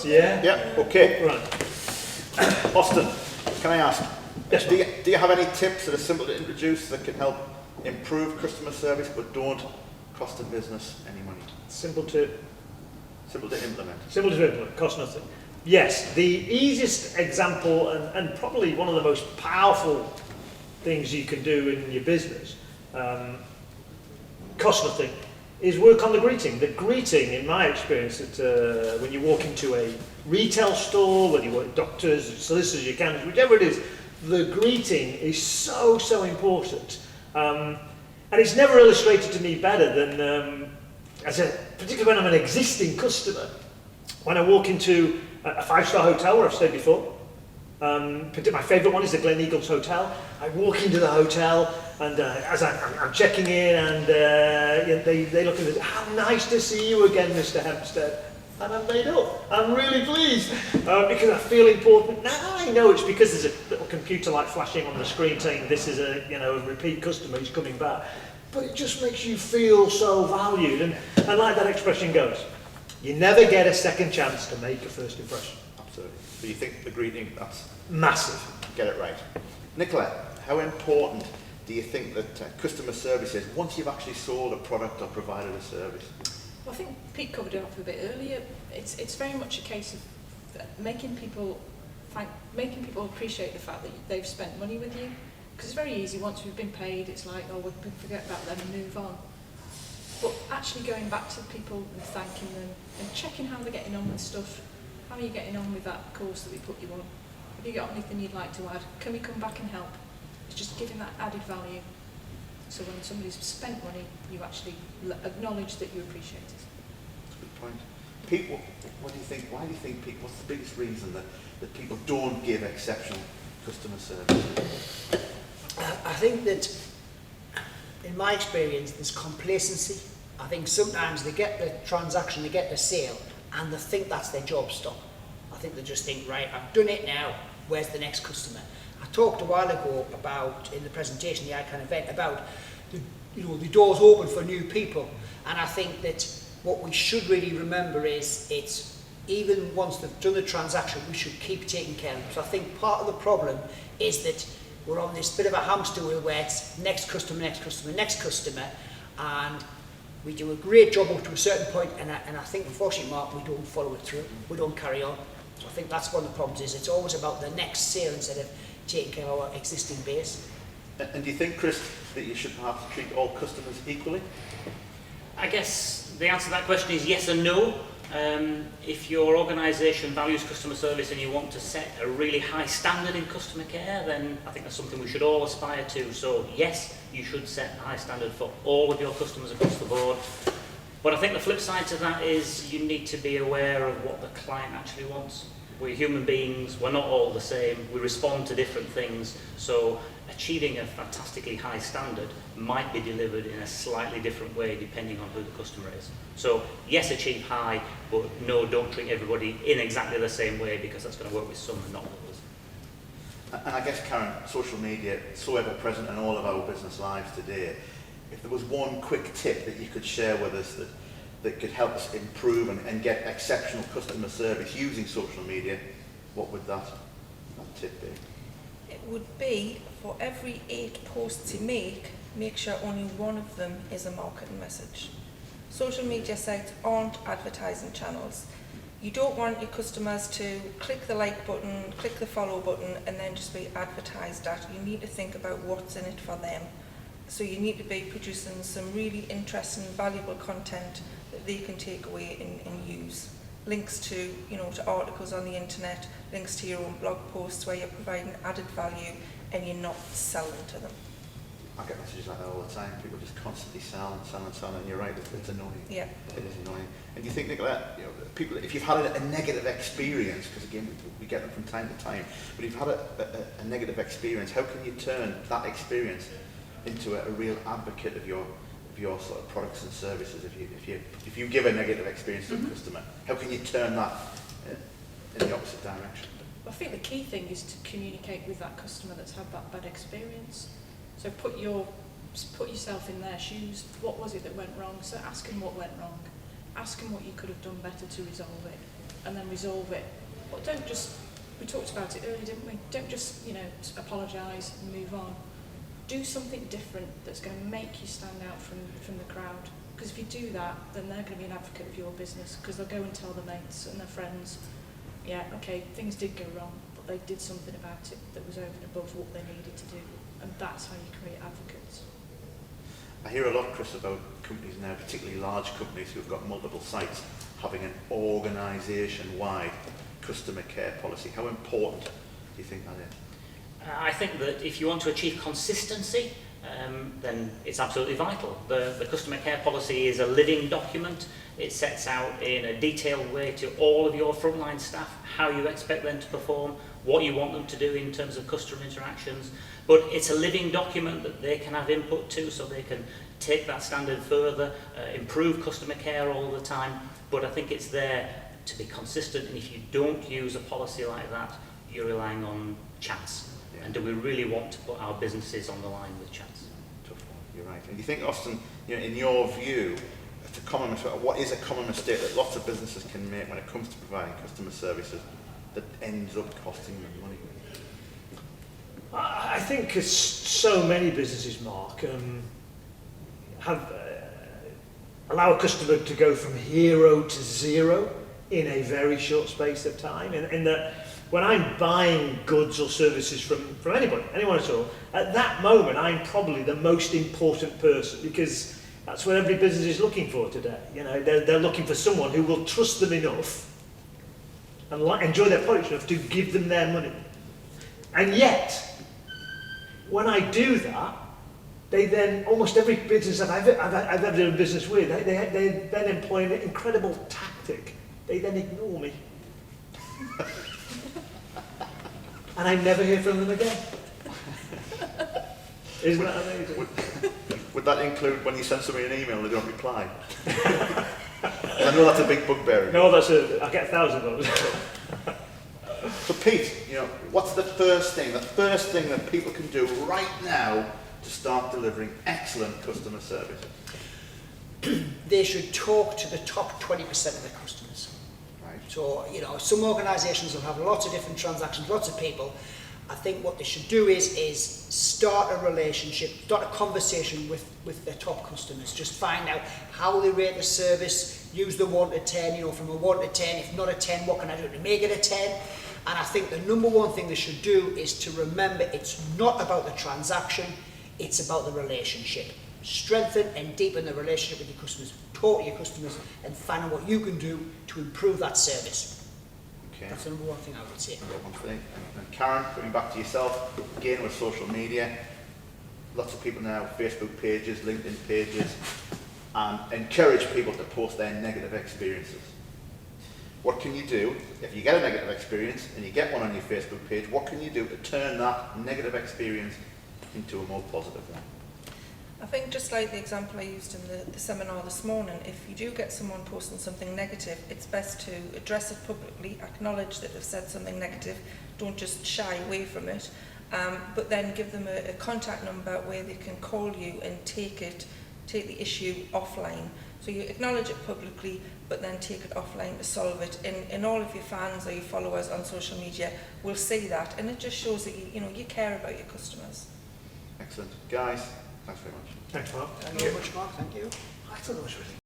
Yeah? Yeah, okay. Right. Austin, can I ask, Yes, do you have any tips that are simple to introduce that can help improve customer service but don't cost the business any money? Simple to implement. Simple to implement, cost nothing. Yes, the easiest example and probably one of the most powerful things you can do in your business, cost nothing, is work on the greeting. The greeting, in my experience, that when you walk into a retail store, whether you work with doctors, solicitors, accountants, whichever it is, the greeting is so important. And it's never illustrated to me better than, particularly when I'm an existing customer, when I walk into a five-star hotel where I've stayed before. My favourite one is the Gleneagles Hotel. I walk into the hotel and as I'm checking in and they look at me, how nice to see you again, Mr. Hempstead. And I'm made up. I'm really pleased because I feel important. Now I know it's because there's a little computer light flashing on the screen saying this is a repeat customer who's coming back. But it just makes you feel so valued. And like that expression goes, you never get a second chance to make a first impression. Absolutely. So you think the greeting, that's massive. Get it right. Nicola, how important do you think that customer service is once you've actually sold a product or provided a service? Well, I think Pete covered it off a bit earlier. It's very much a case of making people appreciate the fact that they've spent money with you. Because it's very easy, once we've been paid, it's like, oh, we can forget about them and move on. But actually going back to people and thanking them and checking how they're getting on with stuff. How are you getting on with that course that we put you on? Have you got anything you'd like to add? Can we come back and help? It's just giving that added value. So when somebody's spent money, you actually acknowledge that you appreciate it. That's a good point. Pete, what do you think? Why do you think people, what's the biggest reason that people don't give exceptional customer service? I think that, in my experience, there's complacency. I think sometimes they get the transaction, they get the sale, and they think that's their job stop. I think they just think, right, I've done it now, where's the next customer? I talked a while ago about, in the presentation, the ICANN event, about the doors open for new people. And I think that what we should really remember is it's, even once they've done the transaction, we should keep taking care of them. So I think part of the problem is that we're on this bit of a hamster wheel where it's next customer, next customer, next customer, and we do a great job up to a certain point, and I think, unfortunately, Mark, we don't follow it through, we don't carry on. So I think that's one of the problems, is it's always about the next sale instead of taking care of our existing base. And do you think, Chris, that you should perhaps treat all customers equally? I guess the answer to that question is yes and no. If your organisation values customer service and you want to set a really high standard in customer care, then I think that's something we should all aspire to. So yes, you should set a high standard for all of your customers across the board. But I think the flip side to that is you need to be aware of what the client actually wants. We're human beings, we're not all the same, we respond to different things, so achieving a fantastically high standard might be delivered in a slightly different way depending on who the customer is. So yes, achieve high, but no, don't treat everybody in exactly the same way, because that's going to work with some and not others. And I guess, Karen, social media, so ever present in all of our business lives today, if there was one quick tip that you could share with us that could help us improve and get exceptional customer service using social media, what would that tip be? It would be, for every 8 posts you make sure only one of them is a marketing message. Social media sites aren't advertising channels. You don't want your customers to click the like button, click the follow button, and then just be advertised at. You need to think about what's in it for them. So you need to be producing some really interesting, valuable content that they can take away and use. Links to, to articles on the internet, links to your own blog posts where you're providing added value and you're not selling to them. I get messages like that all the time. People just constantly selling, and you're right, it's annoying. Yeah. It is annoying. And do you think, Nicola, people, if you've had a negative experience, because again, we get them from time to time, but if you've had a negative experience, how can you turn that experience into a real advocate of your sort of products and services? If you give a negative experience to a customer, how can you turn that in the opposite direction? I think the key thing is to communicate with that customer that's had that bad experience. So put yourself in their shoes. What was it that went wrong? So ask them what went wrong. Ask them what you could have done better to resolve it. and then resolve it. But don't just, we talked about it earlier, didn't we? Don't just, you know, apologise and move on. Do something different that's going to make you stand out from the crowd. Because if you do that, then they're going to be an advocate of your business, because they'll go and tell their mates and their friends, yeah, okay, things did go wrong, but they did something about it that was over and above what they needed to do. And that's how you create advocates. I hear a lot, Chris, about companies now, particularly large companies who've got multiple sites, having an organisation-wide customer care policy. How important do you think that is? I think that if you want to achieve consistency, then it's absolutely vital. The customer care policy is a living document. It sets out in a detailed way to all of your frontline staff how you expect them to perform, what you want them to do in terms of customer interactions. But it's a living document that they can have input to, so they can take that standard further, improve customer care all the time. But I think it's there to be consistent, and if you don't use a policy like that, you're relying on chance. Yeah. And do we really want to put our businesses on the line with chance? Tough one, you're right. And do you think, Austin, you know, in your view, it's a common mistake, what is a common mistake that lots of businesses can make when it comes to providing customer services that ends up costing them money? I think it's so many businesses, Mark, have allow a customer to go from hero to zero in a very short space of time. In that, when I'm buying goods or services from anybody, anyone at all, at that moment I'm probably the most important person, because that's what every business is looking for today. You know, they're looking for someone who will trust them enough and enjoy their product enough to give them their money. And yet, when I do that, they then, almost every business that I've ever done business with, they then employ an incredible tactic. They then ignore me. And I never hear from them again. Isn't that amazing? Would that include when you send somebody an email and they don't reply? I know that's a big bugbear. No, I get 1,000 of those. So Pete, you know, what's the first thing that people can do right now to start delivering excellent customer service? They should talk to the top 20% of their customers. Right. So, you know, some organisations will have lots of different transactions, lots of people. I think what they should do is start a relationship, start a conversation with their top customers. Just find out how they rate the service, use the 1 to 10, you know, from a 1 to 10, if not a 10, what can I do to make it a 10? And I think the number one thing they should do is to remember it's not about the transaction, it's about the relationship. Strengthen and deepen the relationship with your customers. Talk to your customers and find out what you can do to improve that service. Okay. That's the number one thing I would say. One thing. And Karen, coming back to yourself, again with social media, lots of people now, Facebook pages, LinkedIn pages, and encourage people to post their negative experiences. What can you do if you get a negative experience and you get one on your Facebook page? What can you do to turn that negative experience into a more positive one? I think just like the example I used in the seminar this morning, if you do get someone posting something negative, it's best to address it publicly, acknowledge that they've said something negative, don't just shy away from it, but then give them a contact number where they can call you and take the issue offline. So you acknowledge it publicly, but then take it offline to solve it. And all of your fans or your followers on social media will see that, and it just shows that you care about your customers. Excellent. Guys, thanks very much. Thanks, Mark. Thank you very much, Mark. Thank you. I thought that was really